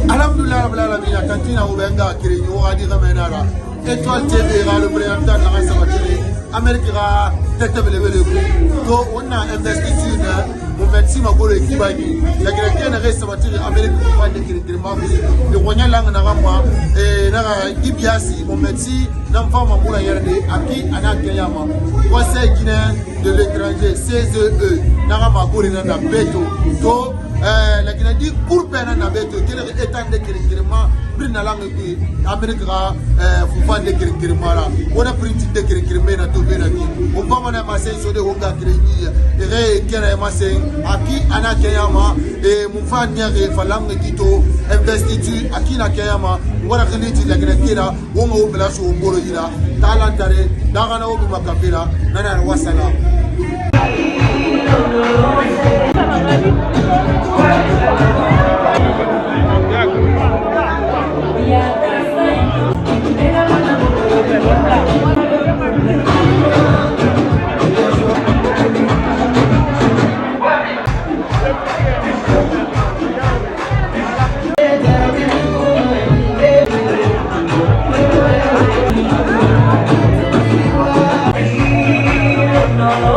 Alhamdulillah, la cantina au Benga, qui est au Radi Ramenara. Étoile TV, le président de la race Amérique, tête de le donc on a investi mon médecin m'a collé qui va dire la Grèce reste Amérique pour pas de le Royal Lang Narama et Nara Ibiasi, mon médecin n'a pas ma moula yerde, à qui Anna Kayama, conseil guinéen de l'étranger, CZE, Narama Gorina Beto, to la Guinée dit pour peine à Beto, quel est état de Kirikirima, Brina Lang, Amérique, Foufa de Kirikirima, on a pris de Kirikirima, Tobenaki, on va m'en masser sur des Honga Kiriki, et Kere Massé, à qui Anna Kayama, et Moufa Niere, Falang Tito, investitu, à qui la Kayama, voilà que l'étude la Guinée, on m'a ouvert sur un bolo, Talantare, Darana Obuma Kapira, Nana Wasala.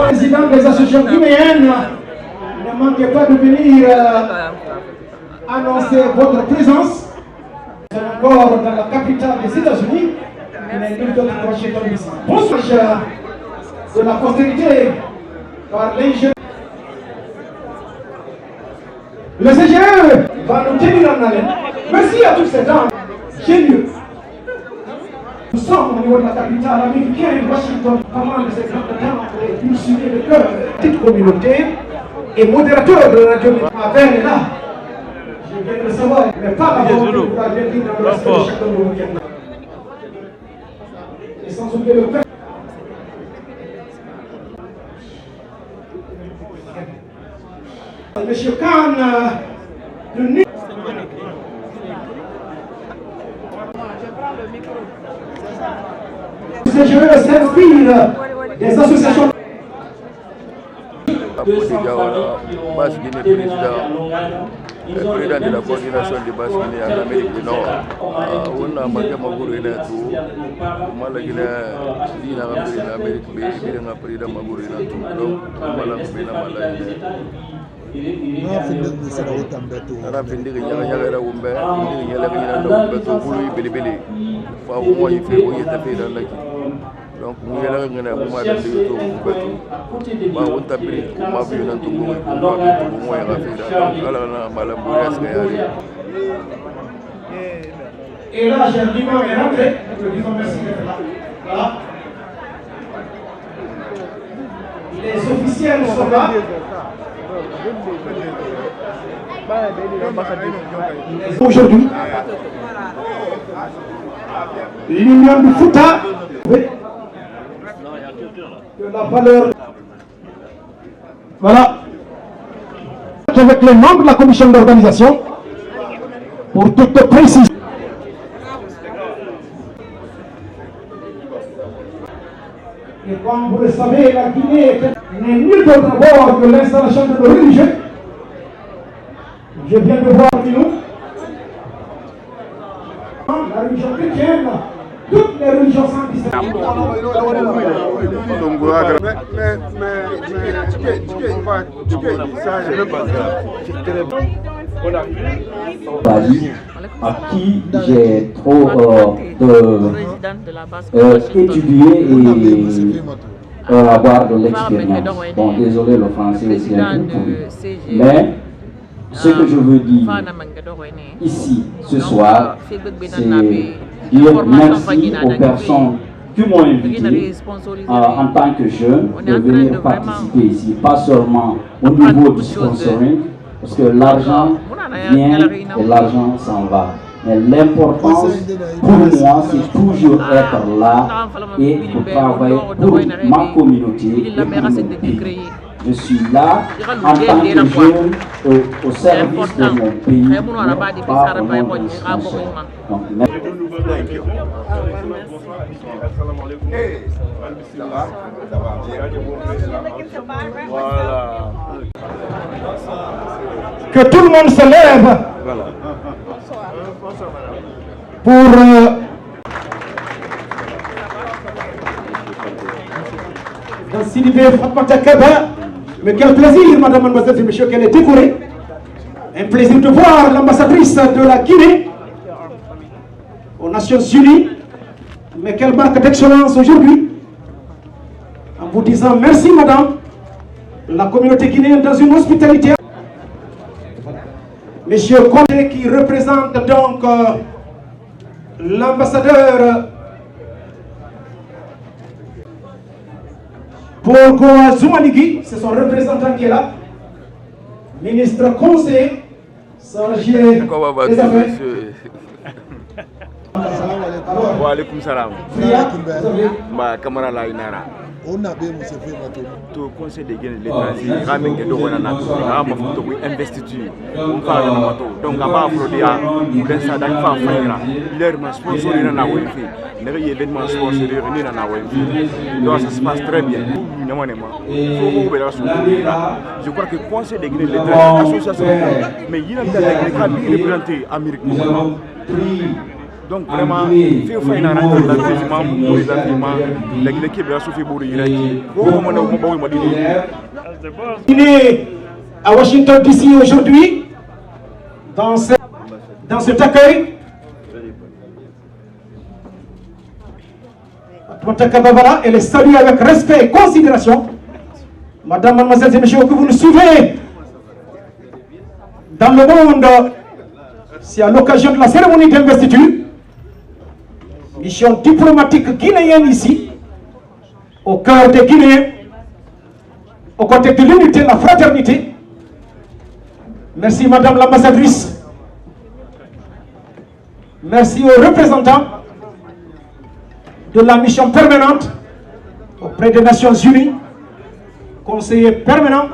Président des associations guinéennes, ne manquez pas de venir annoncer votre présence. Vous êtes encore dans la capitale des États-Unis. Il y a une autre Washington DC. Bonsoir de la postérité par l'ingénieur. Le CGE va nous tenir en haleine. Merci à tous ces gens génieux. Nous sommes au niveau de la capitale américaine, Washington, pendant ces grands temps et pulsionner le cœur. Petite communauté et modérateur de la radio. Abel est là. Je viens de le savoir, mais pas la volonté de pouvoir venir dans le reste de chacun de week-end. Et sans oublier le père. Monsieur Khan, le nu. Le CGE s'inspire des associations. Président de la coordination de basse Guinée en Amérique du Nord. On a marqué ma gourou et tout. Mal Guinée, Dina en Amérique, mais il a pris la Magourou et tout. Donc, mal à Guinée, mal à Guinée. Ara findi ga nyaga nyaga ra wumbe ni nyala ga nyala wumbe to bulu bili bili fa wo mo yife wo yeta fe dan laki donc mu yala ga ngana mu ma da to wumbe to ba won tabiri ma bi nan to ko mo ya ga fe da ala na mala bu res ga yari. Et là j'ai dit moi est rentré je dis merci d'être là. Voilà. Les officiels sont là. Aujourd'hui, l'union du Fouta de la valeur. Voilà. Avec les membres de la commission d'organisation pour toute précision. Et comme vous le savez, la Guinée n'est nul d'autre bord que l'installation de nos religieux. Je viens de voir nous. La religion chrétienne, toutes les religions sans distinction. À qui j'ai trop étudié et avoir de l'expérience. Bon, désolé, le français est un peu pourri. Mais ce que je veux dire ici, ce soir, c'est dire merci aux personnes qui m'ont invité en tant que jeune de venir participer ici, pas seulement au niveau du sponsoring, parce que l'argent vient et l'argent s'en va. Mais l'importance pour moi, c'est toujours être là et de travailler pour ma communauté et pour mon pays. Je suis là en tant que jeune au service de mon pays, pas au nom du sponsor. Donc, que tout le monde se lève. Voilà. dans Sidibé Fatmata Kaba. Mais quel plaisir, madame, mademoiselle et messieurs, qu'elle est décorée. Un plaisir de voir l'ambassadrice de la Guinée aux Nations Unies. Mais quelle marque d'excellence aujourd'hui. En vous disant merci, madame. La communauté guinéenne dans une hospitalité. Monsieur Condé qui représente donc l'ambassadeur Borgo Zoumanigui, c'est son représentant qui est là. Ministre conseiller, chargé des affaires. Wa alaikum salam. Ma kamara la inara. On a bien monsieur Femato. To conseil de Guinée de l'étranger, ramen ke do wana na to na ma foto ko investiture. On parle na mato. Donc aba afrodia, den sa dan fa fayra. Leur ma sponsor na wefi. Ne événement sponsor ni na wefi. Donc ça se passe très bien. Je crois que conseil de Guinée de l'étranger, association, mais il y a des cas bien représentés Amérique. Donc vraiment, il faut faire un engagement pour les affirmants. La Guinée qui est Sophie Bourg-Iraki. Guinée à Washington DC aujourd'hui, dans cet accueil. Elle est saluée avec respect et considération. Madame, mademoiselles et messieurs, que vous nous suivez dans le monde, c'est à l'occasion de la cérémonie d'investiture. Mission diplomatique guinéenne ici, au cœur des Guinéens, au côté de l'unité, la fraternité. Merci Madame l'ambassadrice. Merci aux représentants de la mission permanente auprès des Nations Unies, conseiller permanent,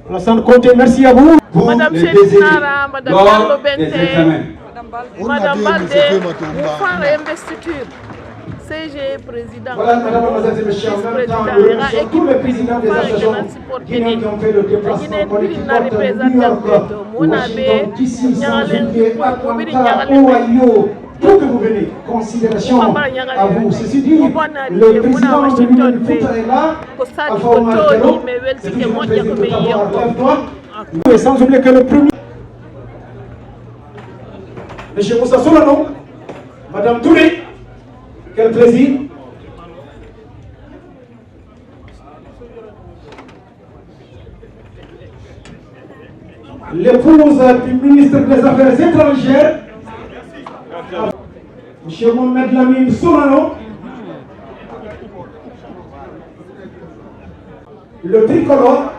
Alassane Conté, merci à vous. Madame Chénara, Madame Diallo Bente, Madame Baldé, Moufar investiture, CG président, Voilà, Madame, mademoiselles et messieurs, en même temps, nous remercions tous les présidents des associations guinéennes qui ont fait le déplacement collectif de New York, Washington, DC, Saint-Jean-Pierre, Atlanta, Ohio. Tout que vous venez, considération à vous. Ceci dit, le président de l'Union du foot est là, Alpha Omar Diallo, c'est toujours un plaisir de t'avoir avec toi. Et sans oublier que le premier, M. Moussa Solano, Madame Touré, quel plaisir. L'épouse du ministre des Affaires étrangères, M. Mohamed Lamine Solano, le tricolore,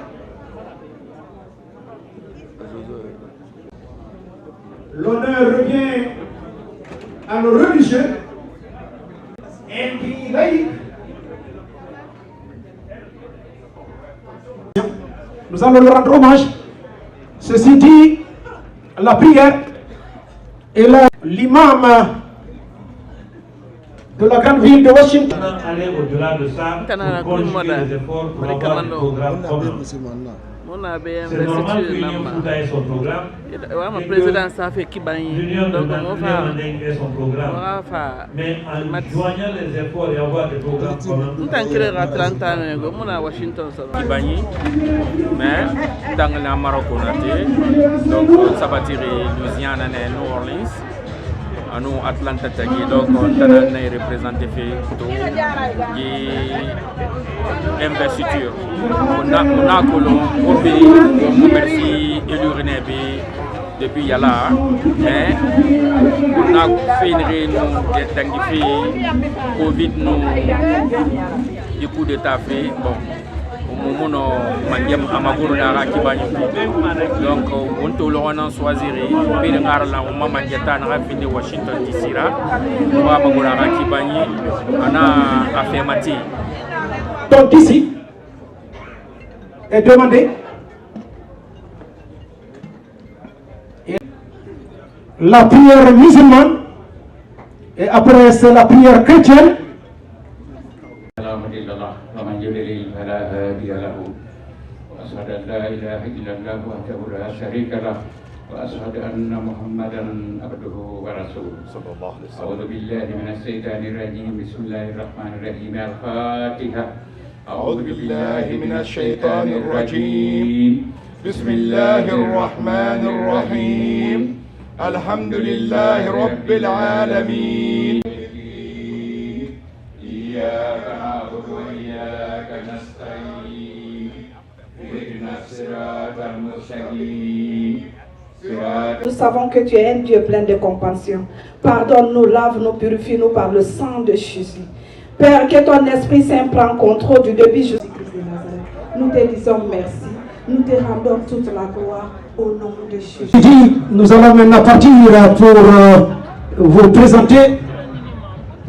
l'honneur revient à nos religieux, un pays laïque. Nous allons leur rendre hommage. Ceci dit, la prière et l'imam de la grande ville de Washington. Aller au-delà de ça pour conjuguer les efforts pour avoir un programme commun. C'est normal que l'Union Fouta ait son programme et que l'Union de Bandoulian ait son programme. Mais en joignant les efforts et avoir des programmes communs. Mais dans le Maroc, donc ça va tirer Louisiane et New Orleans. Nous, Atlanta, donc on a représenté qui investiture. On a merci depuis Yala, mais on a fait une réunion Covid, du coup d'état fait. Bon. Donc on te le choisir puis le gars là on m'a dit à Washington DC là on va on a affirmatif. Donc ici est demandé la prière musulmane et après c'est la prière chrétienne. ومن يضلل فلا هادي له واشهد ان لا اله الا الله وحده لا شريك له وأشهد أن محمدا عبده ورسوله صلى الله عليه وسلم. أعوذ بالله من الشيطان الرجيم. بسم الله الرحمن الرحيم. الفاتحة. أعوذ بالله من الشيطان الرجيم. بسم الله الرحمن الرحيم. الحمد لله رب العالمين. إياك نعبد وإياك نستعين. اهدنا الصراط المستقيم. Nous savons que tu es un Dieu plein de compassion. Pardonne-nous, lave-nous, purifie-nous par le sang de Jésus. Père, que ton Esprit Saint prenne contrôle du début jusqu'à Christ de Nazareth. Nous te disons merci. Nous te rendons toute la gloire au nom de Jésus. Nous allons maintenant partir pour vous présenter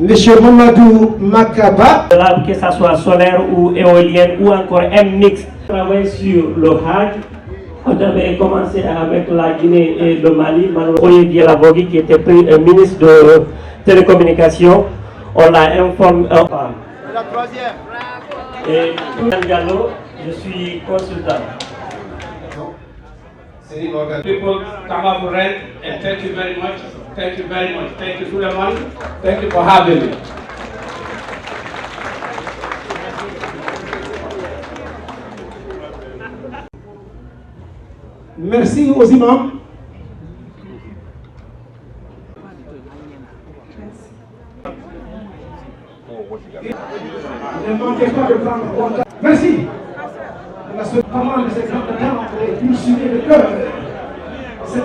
M. Mamadou Makaba. Que ce soit solaire ou éolienne ou encore un mix. Travailler sur le Hajj. On avait commencé avec la Guinée et le Mali. Oye Dialabogui, qui était ministre de télécommunications, on l'a informé. La troisième. Et Diallo, je suis consultant. People come up red and thank you very much. Thank you very much. Thank you, Suleiman. Thank you for having me. Merci aux imams. Ne manquez pas de prendre contact. Merci.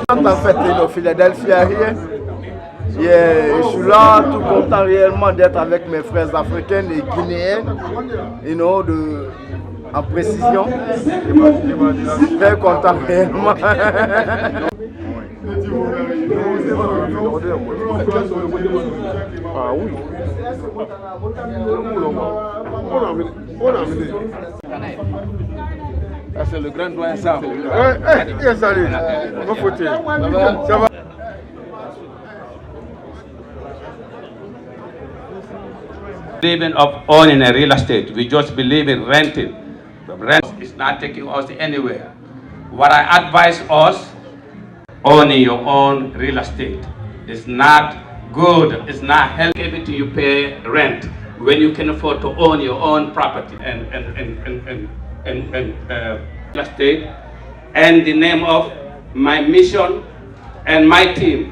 En fait, au Philadelphie, je suis là tout content réellement d'être avec mes frères africains et guinéens, en précision. Très content réellement. Ah oui. Ah, c'est le grand doyen Sam. Salut. Ça va. Believing of owning a real estate, we just believe in renting. The rent is not taking us anywhere. What I advise us, owning your own real estate is not good. It's not healthy to you pay rent when you can afford to own your own property and real estate. And the name of my mission and my team,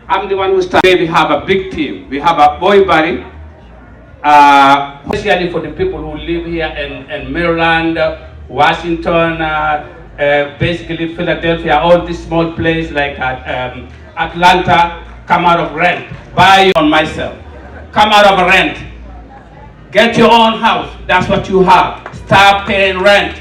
I'm the one who started. We have a big team. We have a boy body. Especially for the people who live here in Maryland, Washington, basically Philadelphia, all these small places like Atlanta, come out of rent. Buy on myself. Come out of rent. Get your own house. That's what you have. Stop paying rent.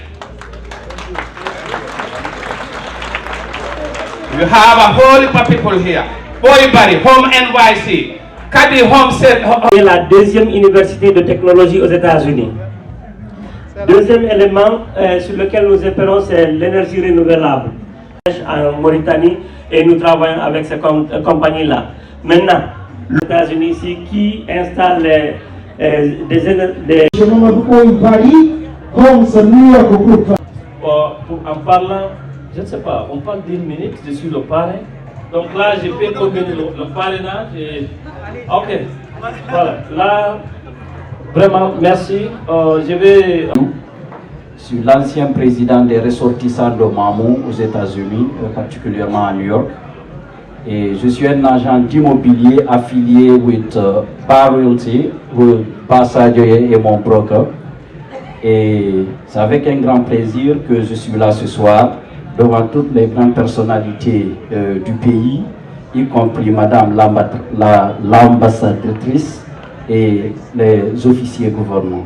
You have a whole heap of people here. Boy Body, Home NYC. Kadi Home Set. C'est la deuxième université de technologie aux États-Unis. Deuxième élément sur lequel nous espérons, c'est l'énergie renouvelable en Mauritanie, et nous travaillons avec ces compagnies-là. Maintenant, les États-Unis ici qui installe des en parlant, je ne sais pas, on parle d'une minute, je suis le parrain. Donc là, j'ai fait organiser le parrainage. Ok, voilà. Là, vraiment, merci. Je suis l'ancien président des ressortissants de Mamou aux États-Unis, particulièrement à New York. Et je suis un agent immobilier affilié with Bar Realty, où Passadio est mon broker. Et c'est avec un grand plaisir que je suis là ce soir devant toutes les grandes personnalités du pays, y compris Madame l'ambassadrice et les officiers gouvernement.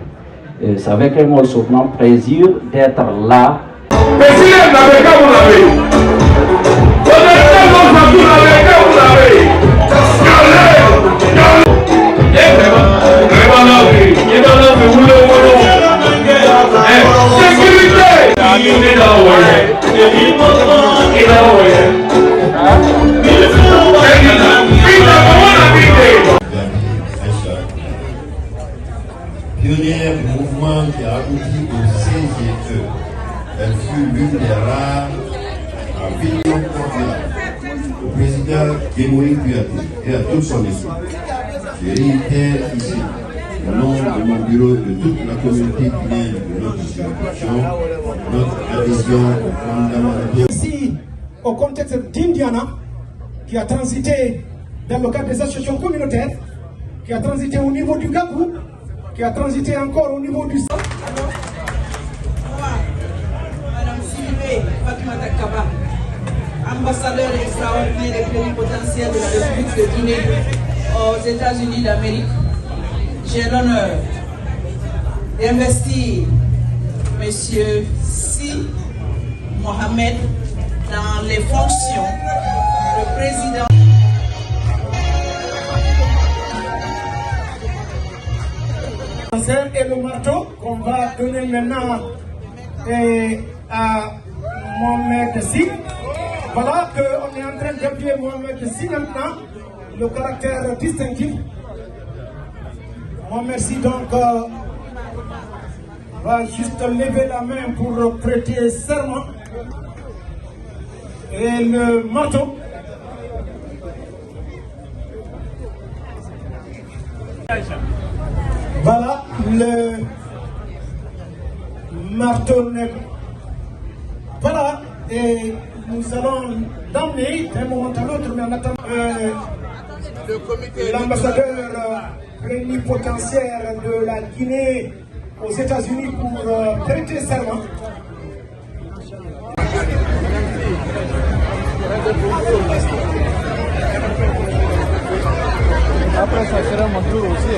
C'est avec un aussi grand plaisir d'être là. Mais si elle n'avait qu'à vous laver, pionnière du mouvement qui a abouti au CGE. Elle fut l'une des rares à affiliation cordiale au président Guémoui Kouyaté et à toute son équipe. Je réitère ici, au nom de mon bureau et de toute la communauté guinéenne de notre institution, notre adhésion fondamentale. Ici, au contexte d'Indiana, qui a transité dans le cadre des associations communautaires, qui a transité au niveau du Gabou, qui a transité encore au niveau du... Madame Sylvie Fatoumata Kaba, ambassadeur extraordinaire et plénipotentiaire de la République de Guinée aux États-Unis d'Amérique, j'ai l'honneur d'investir M. Si Mohamed dans les fonctions de président. Et le marteau qu'on va donner maintenant à Mohamed Si. Voilà qu'on est en train d'appuyer Mohamed Si maintenant, le caractère distinctif. Mohamed Si donc va juste lever la main pour prêter serment. Et le marteau. Voilà le marteau. Voilà, et nous allons l'emmener d'un moment à l'autre, mais en attendant l'ambassadeur plénipotentiaire de la Guinée aux États-Unis pour prêter serment. Après, ça sera mon tour aussi.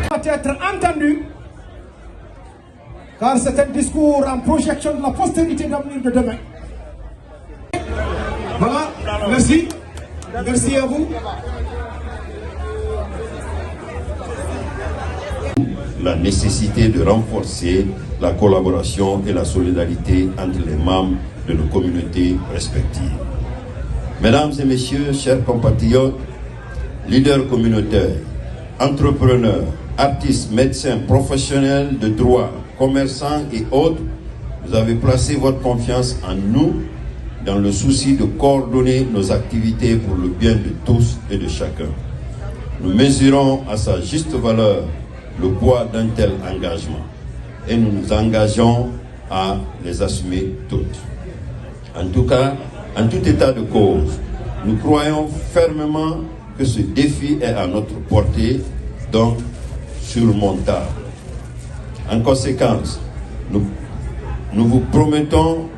Doit être entendu, car c'est un discours en projection de la postérité d'avenir de demain. Voilà, merci. Merci à vous. La nécessité de renforcer la collaboration et la solidarité entre les membres de nos communautés respectives. Mesdames et messieurs, chers compatriotes, leaders communautaires, entrepreneurs, artistes, médecins, professionnels de droit, commerçants et autres, vous avez placé votre confiance en nous dans le souci de coordonner nos activités pour le bien de tous et de chacun. Nous mesurons à sa juste valeur le poids d'un tel engagement et nous nous engageons à les assumer toutes. En tout cas, en tout état de cause, nous croyons fermement que ce défi est à notre portée, donc surmontable. En conséquence, nous vous promettons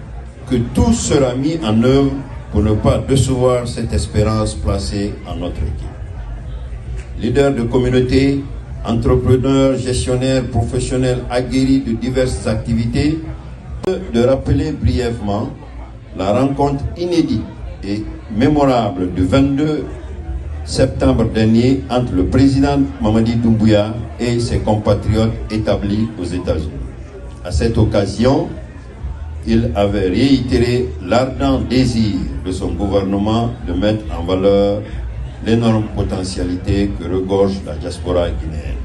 que tout sera mis en œuvre pour ne pas décevoir cette espérance placée en notre équipe. Leaders de communauté, entrepreneurs, gestionnaires, professionnels aguerris de diverses activités, de rappeler brièvement la rencontre inédite et mémorable du 22 septembre dernier entre le président Mamadi Doumbouya et ses compatriotes établis aux États-Unis. À cette occasion, il avait réitéré l'ardent désir de son gouvernement de mettre en valeur l'énorme potentialité que regorge la diaspora guinéenne.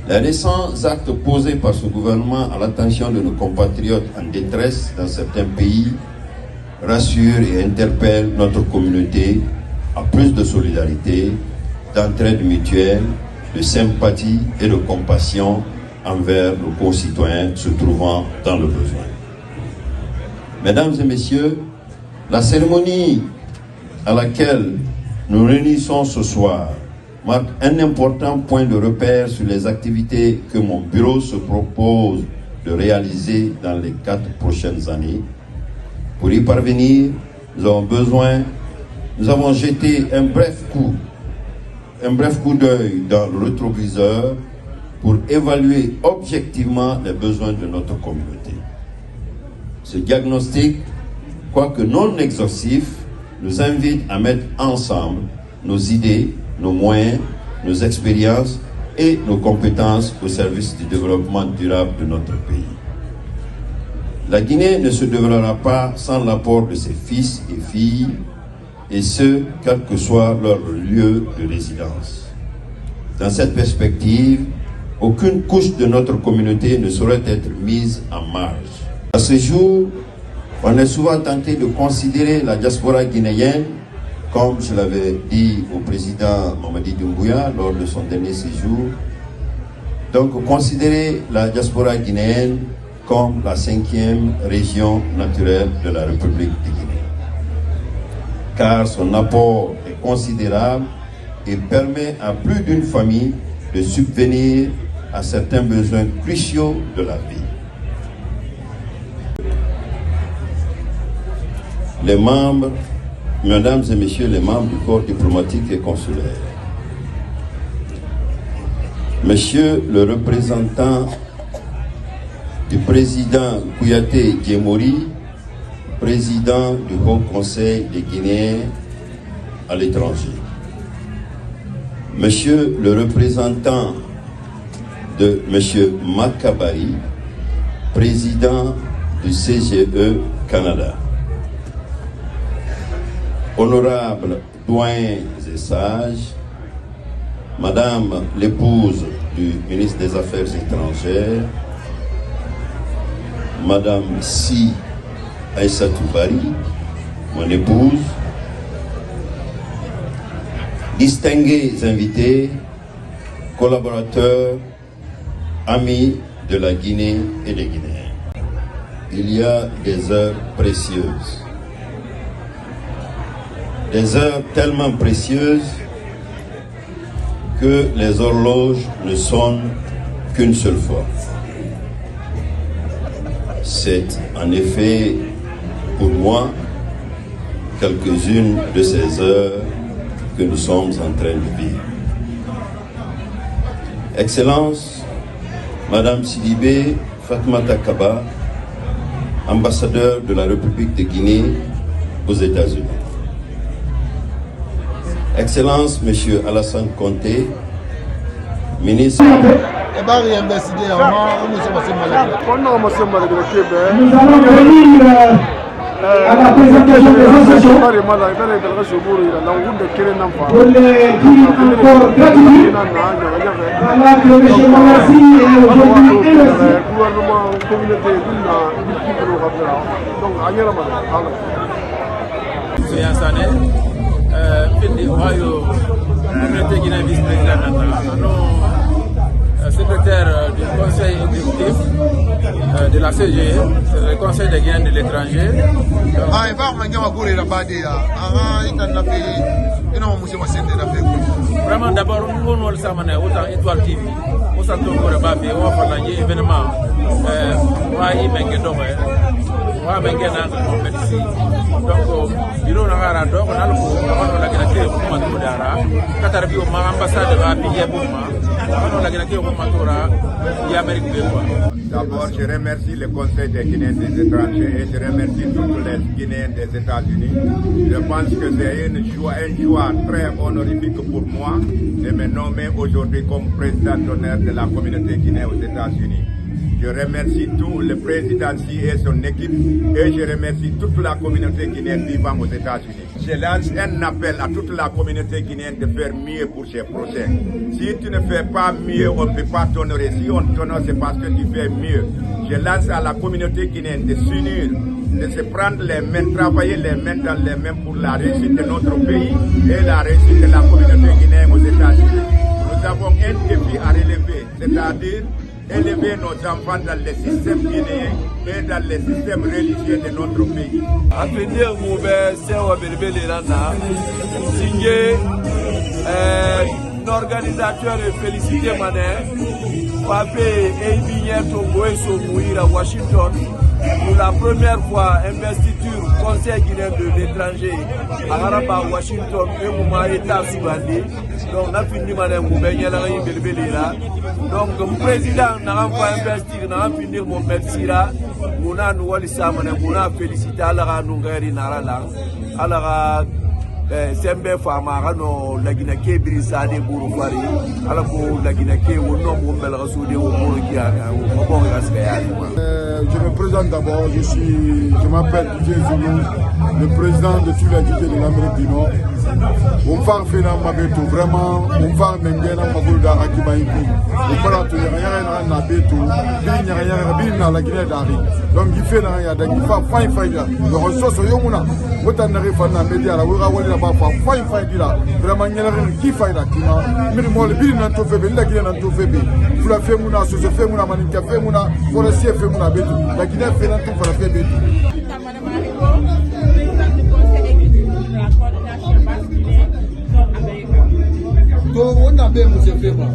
Les récents actes posés par ce gouvernement à l'attention de nos compatriotes en détresse dans certains pays rassurent et interpellent notre communauté à plus de solidarité, d'entraide mutuelle, de sympathie et de compassion envers nos concitoyens se trouvant dans le besoin. Mesdames et messieurs, la cérémonie à laquelle nous réunissons ce soir marque un important point de repère sur les activités que mon bureau se propose de réaliser dans les 4 prochaines années. Pour y parvenir, nous avons jeté un bref coup d'œil dans le rétroviseur pour évaluer objectivement les besoins de notre communauté. Ce diagnostic, quoique non exhaustif, nous invite à mettre ensemble nos idées, nos moyens, nos expériences et nos compétences au service du développement durable de notre pays. La Guinée ne se développera pas sans l'apport de ses fils et filles, et ce, quel que soit leur lieu de résidence. Dans cette perspective, aucune couche de notre communauté ne saurait être mise en marge. À ce jour, on est souvent tenté de considérer la diaspora guinéenne, comme je l'avais dit au président Mamadi Doumbouya lors de son dernier séjour, donc considérer la diaspora guinéenne comme la 5e région naturelle de la République de Guinée. Car son apport est considérable et permet à plus d'une famille de subvenir à certains besoins cruciaux de la vie. Les membres, mesdames et messieurs les membres du corps diplomatique et consulaire, monsieur le représentant du président Kouyaté Djemori, président du Haut Conseil des Guinéens à l'étranger, monsieur le représentant de monsieur Makabari, président du CGE Canada, honorables doyens et sages, madame l'épouse du ministre des Affaires étrangères, madame Si Aïssatou Bari, mon épouse, distingués invités, collaborateurs, amis de la Guinée et des Guinéens. Il y a des heures précieuses. Des heures tellement précieuses que les horloges ne sonnent qu'une seule fois. C'est en effet pour moi quelques-unes de ces heures que nous sommes en train de vivre. Excellence, Madame Sidibé Fatmata Kaba, ambassadeur de la République de Guinée aux États-Unis. Excellence, Monsieur Alassane Conté, ministre. Nous allons venir à la présentation des associations pour les dire encore gratitude alors que M. Malassi est aujourd'hui secrétaire du conseil exécutif de la CGE, c'est le conseil des Guinéens de l'étranger. Vraiment d'abord, nous avons autant Étoile TV, nous avons un événement, donc, bureau Nagara Dog, on a le la Guinée au Matura, Katarbi au ambassade de la Bille on a la Guinée au Matura, l'Amérique de l'Ouest. D'abord, je remercie le Conseil des Guinéens des étrangers et je remercie tous les Guinéens des États-Unis. Je pense que c'est une joie très honorifique pour moi de me nommer aujourd'hui comme président d'honneur de la communauté guinéenne aux États-Unis. Je remercie tout le président et son équipe et je remercie toute la communauté guinéenne vivant aux États-Unis. Je lance un appel à toute la communauté guinéenne de faire mieux pour ses prochains. Si tu ne fais pas mieux, on ne peut pas t'honorer. Si on t'honore, c'est parce que tu fais mieux. Je lance à la communauté guinéenne de s'unir, de se prendre les mains, travailler les mains dans les mains pour la réussite de notre pays et la réussite de la communauté guinéenne aux États-Unis. Nous avons un défi à relever, c'est-à-dire élever nos enfants dans les systèmes guinéens et dans les systèmes religieux de notre pays. Organisateur et félicité Mané, Papé et Binière Togo et Somouir à Washington pour la première fois investiture Conseil guinéen de l'étranger à Araba Washington et Mouma État Soubandé. Donc on a fini Mané Moubénia la Belbelira. Donc le président n'a pas investi, n'a pas fini mon Mersira. Mouna Noualissa Mané Mouna félicité à la Noungari Narala. À la Sembe Fama no la Guinée Brisa de Bouroufari, à la la Guinée au nom de Belrasoudé au Morokia, au Bongascaya. Je me présente d'abord, je m'appelle Didier Zoulou, le président de tous les Guinéens de l'Amérique du Nord. on va faire un mabeto vraiment on va mener un magouda à Kibaïbi on va tout rien na beto bien na la Guinée d'Ari donc il fait na ya da il fa fine le ressource yomuna wota na refa na media la wura wala ba fa fine la vraiment nyela ki faida kima miri mo le bin na to febe la Guinée na to febe fula fe muna so fe muna maninka fe muna forestier fe muna beto la Guinée fait na to fa fe beto. On a bien, monsieur Fema.